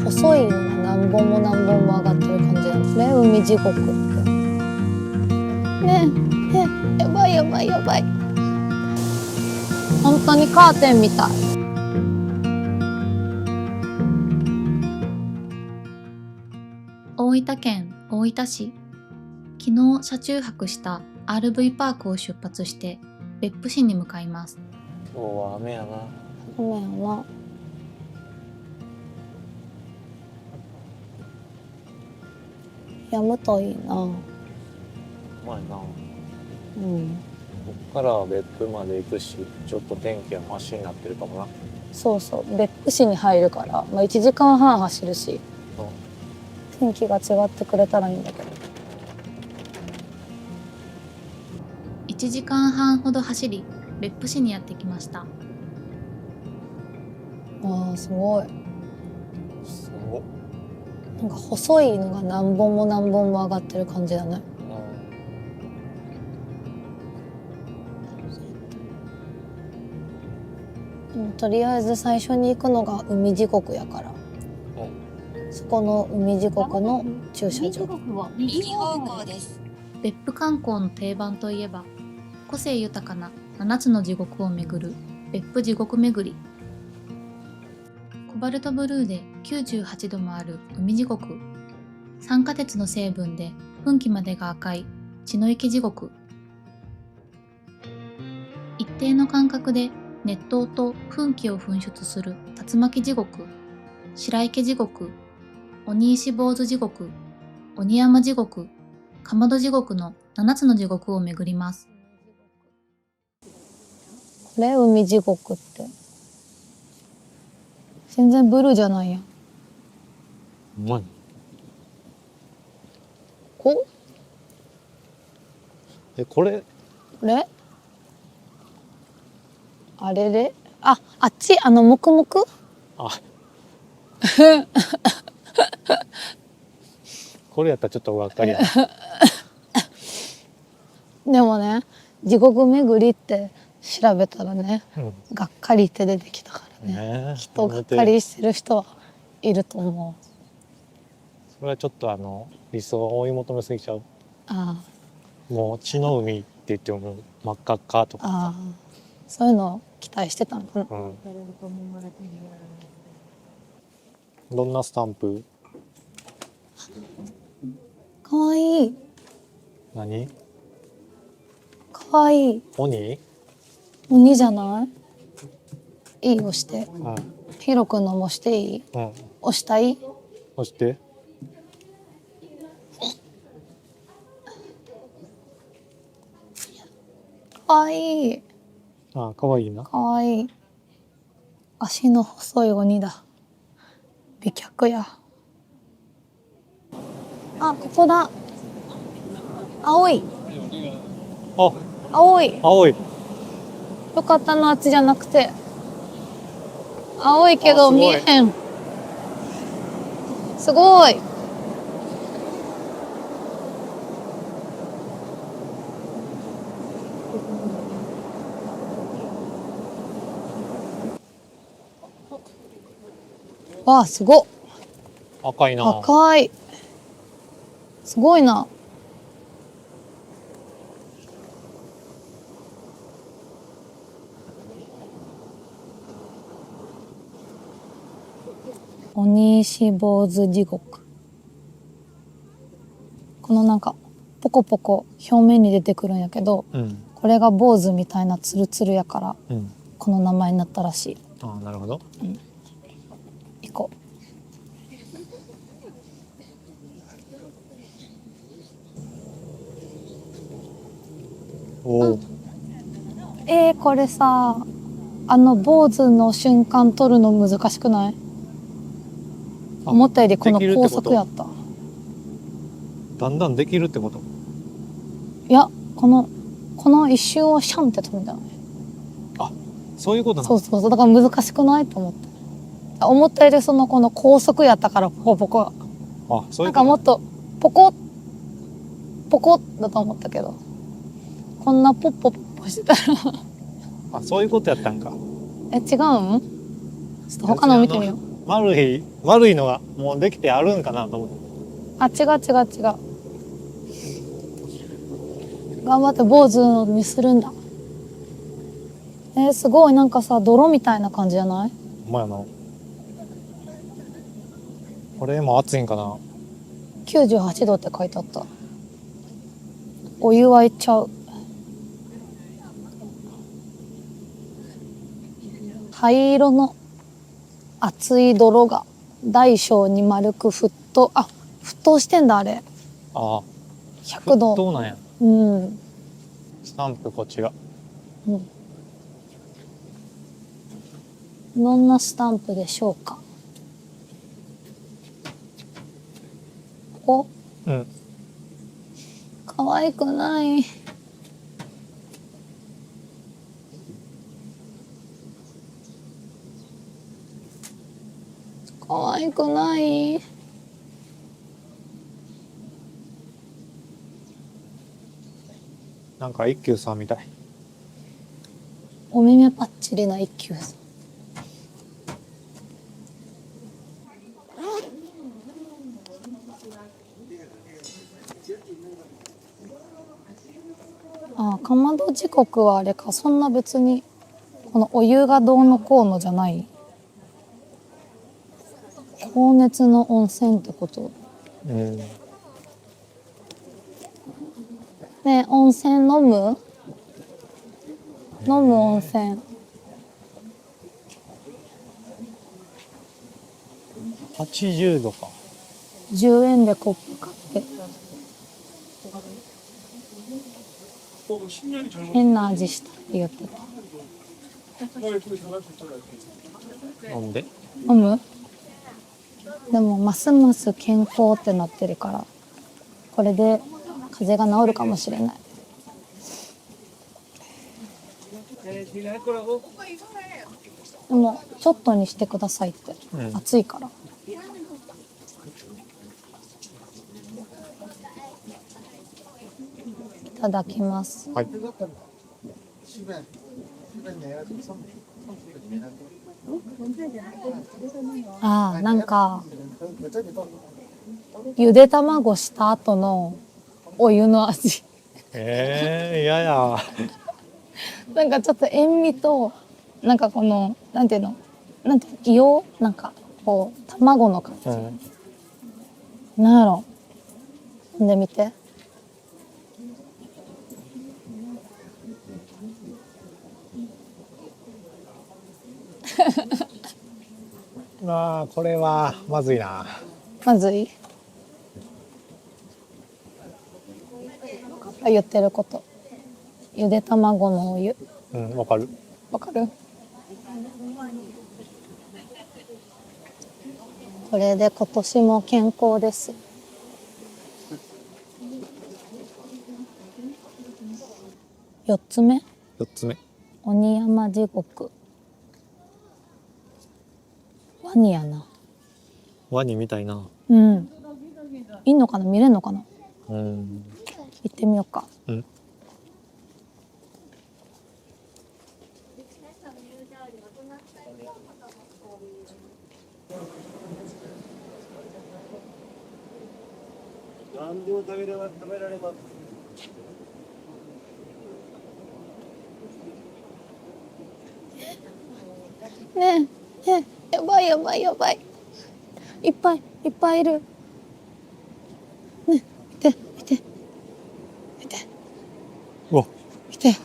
細いのが何本も何本も上がってる感じなんですね、海地獄ってね。え、やばいやばいやばい、本当にカーテンみたい。大分県大分市。昨日車中泊した RV パークを出発して別府市に向かいます。今日は雨やな。雨やな。やむといいな。うまいな。うん。こっからは別府まで行くし、ちょっと天気はマシになってるかもな。そうそう、別府市に入るから、まあ、1時間半走るし、天気が違ってくれたらいいんだけど。1時間半ほど走り、別府市にやってきました。ああ、すごい。すごっ。なんか細いのが何本も何本も上がってる感じだね。でもとりあえず最初に行くのが海地獄やから、そこの海地獄の駐車場。右方向です。別府観光の定番といえば、個性豊かな7つの地獄を巡る別府地獄巡り。コバルトブルーで98度もある海地獄。酸化鉄の成分で噴気までが赤い血の池地獄。一定の間隔で熱湯と噴気を噴出する竜巻地獄、白池地獄、鬼石坊主地獄、鬼山地獄、かまど地獄の7つの地獄を巡ります。これ海地獄って全然ブルーじゃないやん。うまい。ここれあれれ、あっち、むくむく。あこれやったらちょっと分かりやすい。でもね、地獄巡りって調べたらね、がっかりって出てきたからね。きっとがっかりしてる人はいると思う。それはちょっと理想を追い求めすぎちゃう。あもう血の海って言っても真っ赤っかとか。あ、そういうのを期待してたのかな。どんなスタンプ？かわいい。何？かわいい。鬼？鬼じゃない？いい、押して。うん。ヒロくんのも押していい？うん。押したい？押して。かわいい。あ、かわいいな。かわいい。足の細い鬼だ。美脚や。あ、ここだ。青い。あ、青い。青い。よかったな、あっちじゃなくて。青いけど見えへん。すごい。わあ、すごっ。赤いな。赤い。すごいな。鬼石坊主地獄。このなんかポコポコ表面に出てくるんやけど、これが坊主みたいなツルツルやから、この名前になったらしい。あ、なるほど。行こう。おお。これさ、坊主の瞬間撮るの難しくない？思ったよりこの高速やった。だんだんできるってこと？いや、この一瞬をシャンって撮るんじゃない？あ、そういうことなの？そうだから難しくないと思って。思ったよりこの高速やったからポコポコ。あ、そういうこと。なんかもっとポコだと思ったけど、こんなポッポしてたらあ、そういうことやったんか。違うん？ちょっと他の見てみよう。丸いのがもうできてあるんかなと思って。あ、違う。頑張って坊主にするんだ。すごいなんかさ、泥みたいな感じじゃない？ほんまやな。これも熱いんかな。98度って書いてあった。お湯はいっちゃう。灰色の熱い泥が大小に丸く沸騰してんだあれ。ああ。 100度。どうなんや。うん。スタンプこっちが。どんなスタンプでしょうか。ここ？うん。可愛くない。可愛くない。なんか一休さんみたい。お目目パッチリな一休さん。かまど時刻はあれか、そんな別にこのお湯がどうのこうのじゃない。高熱の温泉ってこと。ねえ、温泉飲む温泉。80度か。10円でコップ買って。変な味したって言ってた。飲んで。飲む？でもますます健康ってなってるから、これで風邪が治るかもしれない。でもちょっとにしてくださいって、暑いから。いただきます。はい。なんかゆで卵した後のお湯の味。嫌や。なんかちょっと塩味となんかこのなんていうの硫黄なんかこう卵の感じ。なんやろ。飲んでみて。これはまずいな。まずい。言ってること。ゆで卵のお湯。わかる。わかる？これで今年も健康です。4つ目。4つ目。鬼山地獄。ワニやな。ワニみたいな。いいのかな、見れんのかな。行ってみようか。何でも食べられます。ねえ、やばい。いっぱいいる。ねえ、見て。うわ。見て。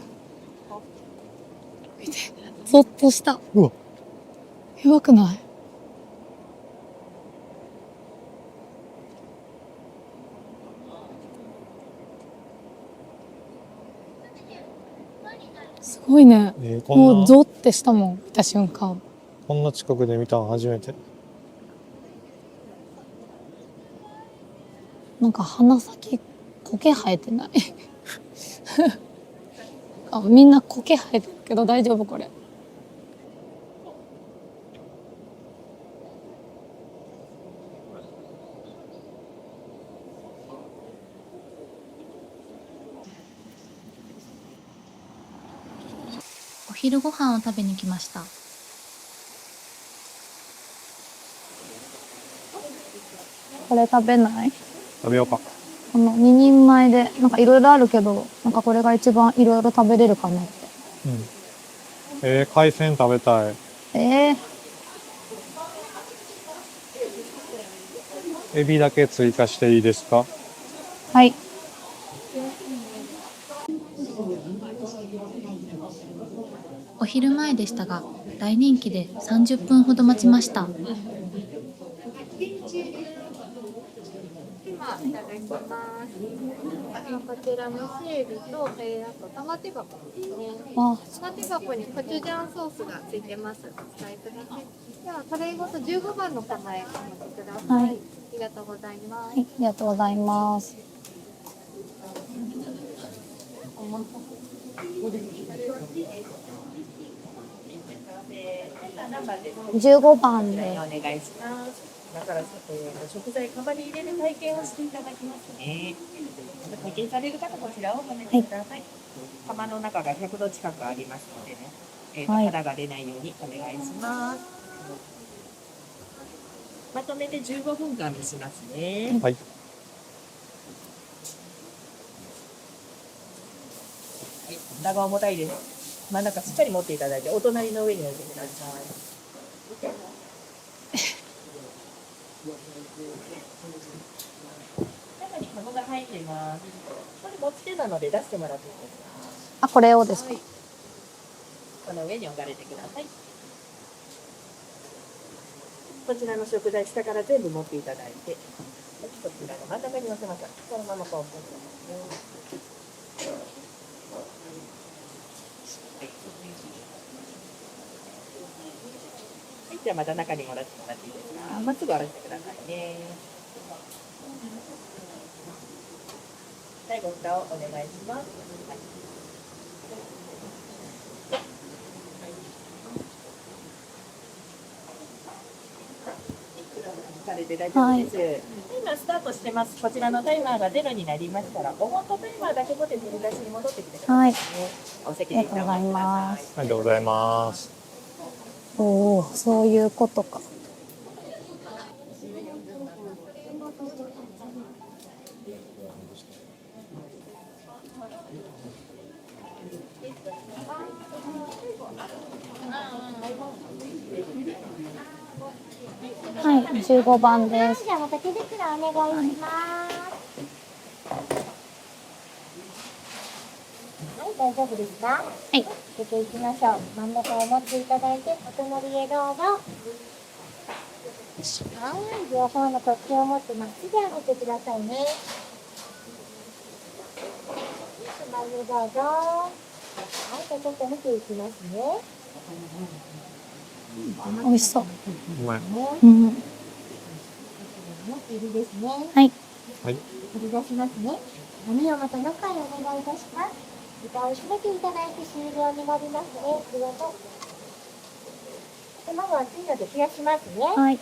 ゾッとした。うわ。やばくない？すごいね。もうゾッてしたもん、見た瞬間。こんな近くで見たの初めて。なんか鼻先苔生えてない？みんな苔生えてるけど大丈夫これ？お昼ご飯を食べに来ました。これ食べない？食べようか。この2人前で、なんかいろいろあるけど、なんかこれが一番いろいろ食べれるかなって。海鮮食べたい。エビだけ追加していいですか？はい。お昼前でしたが、大人気で30分ほど待ちました。いただきます。こちら蒸しエビと、あと玉手箱ですね。わ玉手箱にコチュジャンソースがついてます。お使いください。では、それごと15番の構えお持ちください。はいありがとうございます。はい、ありがとうございます。15番で。お願いします。だから、食材釜に入れる体験をしていただきますね。体験される方こちらをお招きください。釜の中が100度近くありますのでね、はい肌が出ないようにお願いします。まとめて15分間蒸しますね。はい。蓋が重たいです。真ん中しっかり持っていただいて、お隣の上に置いてください。中に籠が入っています。これ持ち手なので出してもらっていいですか。あ、これをですか？この上に置かれてください。こちらの食材下から全部持っていただいて、こちらの真ん中に乗せましょう。そのままこう置いてください。はい、じゃあまた中に戻してもらっていいですか。まっすぐ下ろしてくださいね。最後蓋をお願いします。はい、されて大丈夫です。今スタートしてます。こちらのタイマーが0になりましたら、オモントタイマーだけ持って取り出しに戻ってきてください、はい。お席ありがとうございます。ありがとうございます。おお、そういうことか。はい、15番です。じゃあ、また手袋お願いします。はい、大丈夫ですか？はい。出ていきましょう。真ん中を持っていただいて、お隣へどうぞ。はい、両方の取っ手を持ってまっすぐ上げてくださいね。前へどうぞ。はい、じゃあちょっと見ていきますね。美味しそう。うまい。うん。エビですね。はい。はい。取り出しますね。網をまた中へお願いいたします。蓋を閉めていただいて終了になりますね。ありがとう。卵は熱いので冷やしますね。はい。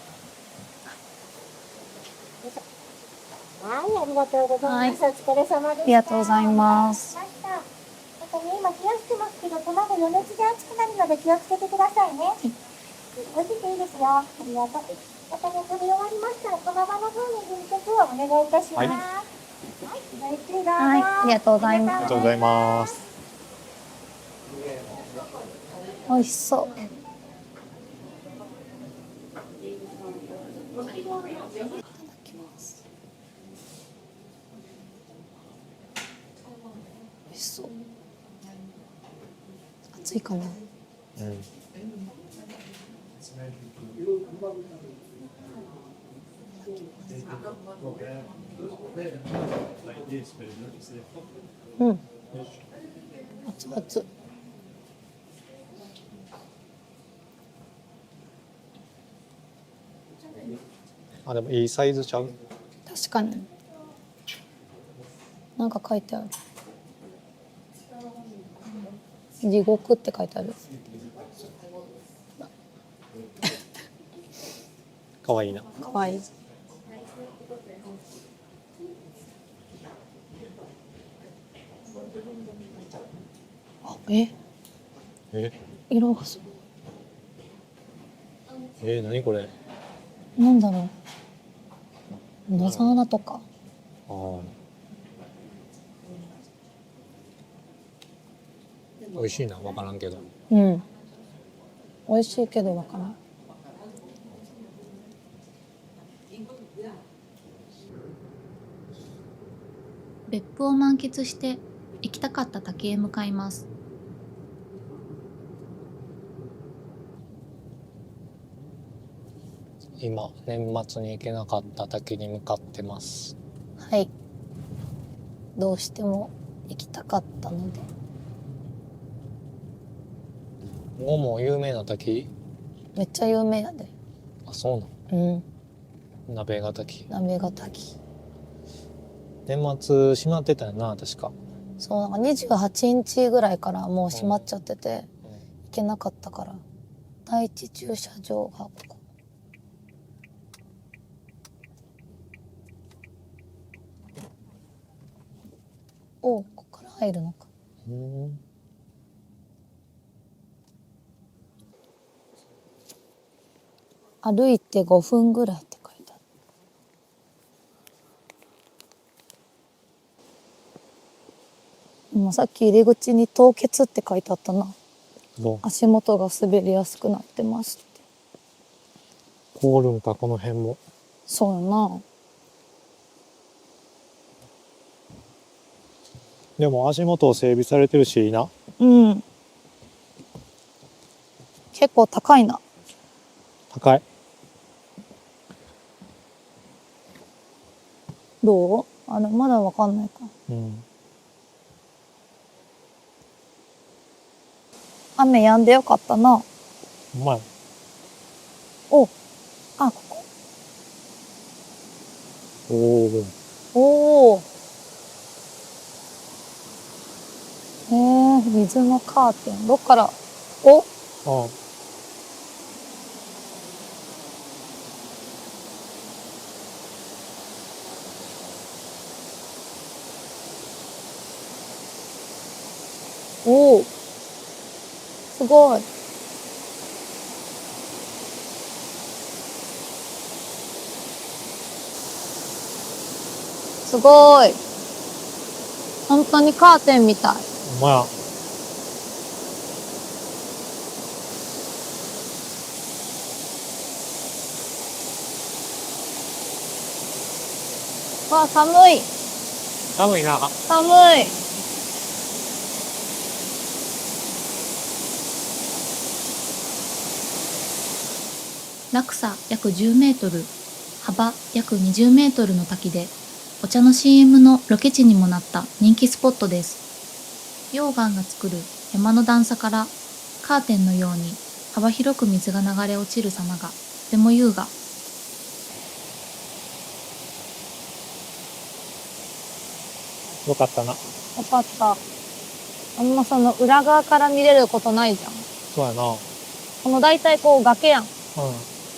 はい、ありがとうございます。お疲れ様でした。ありがとうございます。またね、今冷やしてますけど、卵余熱で熱くなるので気をつけてくださいね。落ちていいですよ。ありがとう。またね、食べ終わりましたら、その場の方に分析をお願いいたします。はいはい、ごゆっくりどうぞ。はい、ありがとうございます。ありがとうございます。美味しそう。いただきます。美味しそう。熱いかな。うん。うん。熱々。あ、でもいいサイズちゃう？確かに。なんか書いてある。地獄って書いてある。かわいいな。かわいい。あ、色がすごい。何これ？なんだろう。野沢菜とか。ああ。美味しいな、わからんけど。うん。美味しいけどわからん。別府を満喫して行きたかった滝へ向かいます。今、年末に行けなかった滝に向かってます。はい。どうしても行きたかったので。ここも有名な滝？めっちゃ有名やで。あ、そうなうん。の？鍋ヶ滝。鍋ヶ滝。年末閉まってたよな、確か。そう、なんか28日ぐらいからもう閉まっちゃってて、うん行けなかったから。第一駐車場がここ。お、ここから入るのか。うん。歩いて5分ぐらいって書いてある。今さっき入り口に凍結って書いてあったな。どう？足元が滑りやすくなってますって。凍るんか、この辺も。そうやな。でも足元整備されてるしいいな。うん。結構高いな。高い。どう？あれまだわかんないか。うん。雨止んでよかったな。うまい。お、あ、ここ。おお。おお。水のカーテン。どっから？お、ああ。おお。すごい。すごい。本当にカーテンみたい。うまや。わあ、寒い。寒いな。寒い。落差約10メートル、幅約20メートルの滝で、お茶の CM のロケ地にもなった人気スポットです。溶岩が作る山の段差からカーテンのように幅広く水が流れ落ちる様がとても優雅。よかったな。よかった。あんまその裏側から見れることないじゃん。そうやな。この大体こう崖やん。うん。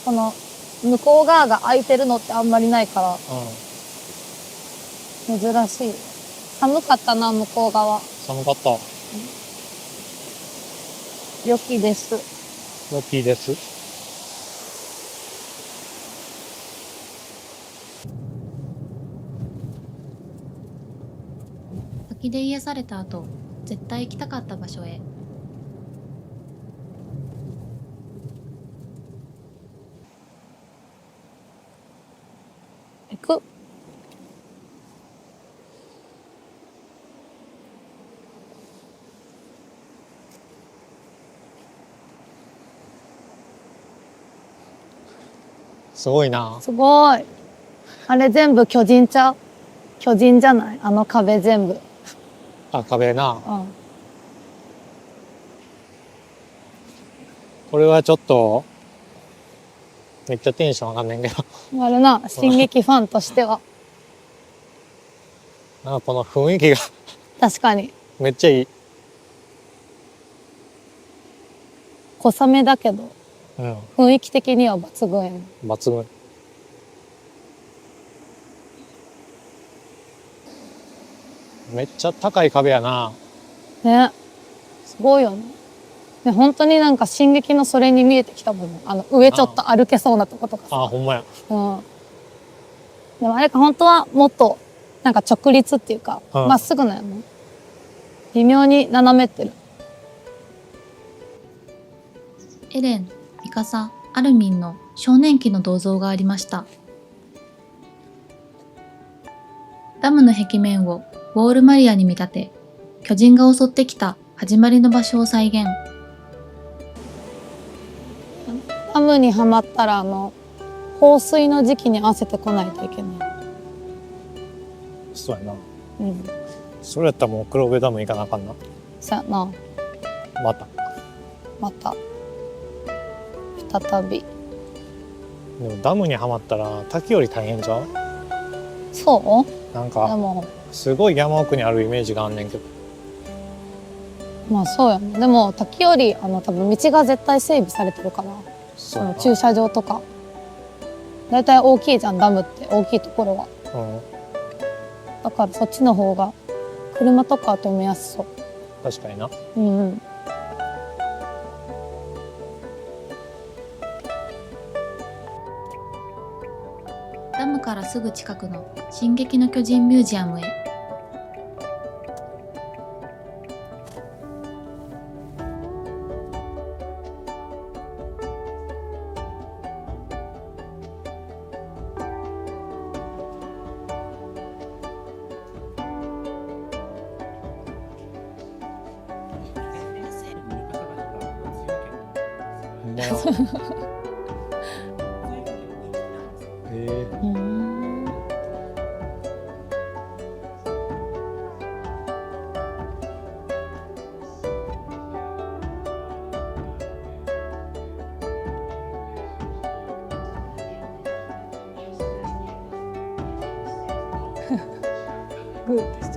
この向こう側が空いてるのってあんまりないからうん。珍しい。寒かったな、向こう側。寒かった。良きです。ラッキーです。滝で癒された後、絶対行きたかった場所へ。行く。すごいな。すごい。あれ全部巨人ちゃう？巨人じゃない？あの壁全部。あ、壁な。うん。これはちょっと、めっちゃテンション上がんねんけど。あれな、進撃ファンとしては。なんかこの雰囲気が確かに。めっちゃいい。小雨だけど、うん。雰囲気的には抜群やね。抜群。めっちゃ高い壁やな。ね。すごいよね。ね、本当になんか進撃のそれに見えてきたもんね。上ちょっと歩けそうなとことかさ。あ、ほんまや。うん。でもあれか、本当はもっと、なんか直立っていうか、うんまっすぐなの。微妙に斜めってる。エレン、ミカサ、アルミンの少年期の銅像がありました。ダムの壁面をウォールマリアに見立て、巨人が襲ってきた始まりの場所を再現。ダムにはまったら、放水の時期に合わせてこないといけない。そうやな。うん。それやったらもう黒部ダム行かなあかんな。そうやな。また。また。再び。でもダムにはまったら滝より大変じゃん。そうでなんかも、すごい山奥にあるイメージがあんねんけど。まあそうやな。でも、滝より、多分道が絶対整備されてるから、そうやな。駐車場とか。だいたい大きいじゃん、ダムって大きいところは。うん。だからそっちの方が車とかは止めやすそう。確かにな。うんうん。ダムからすぐ近くの進撃の巨人ミュージアムへ。ほんまや。うーん。グーってして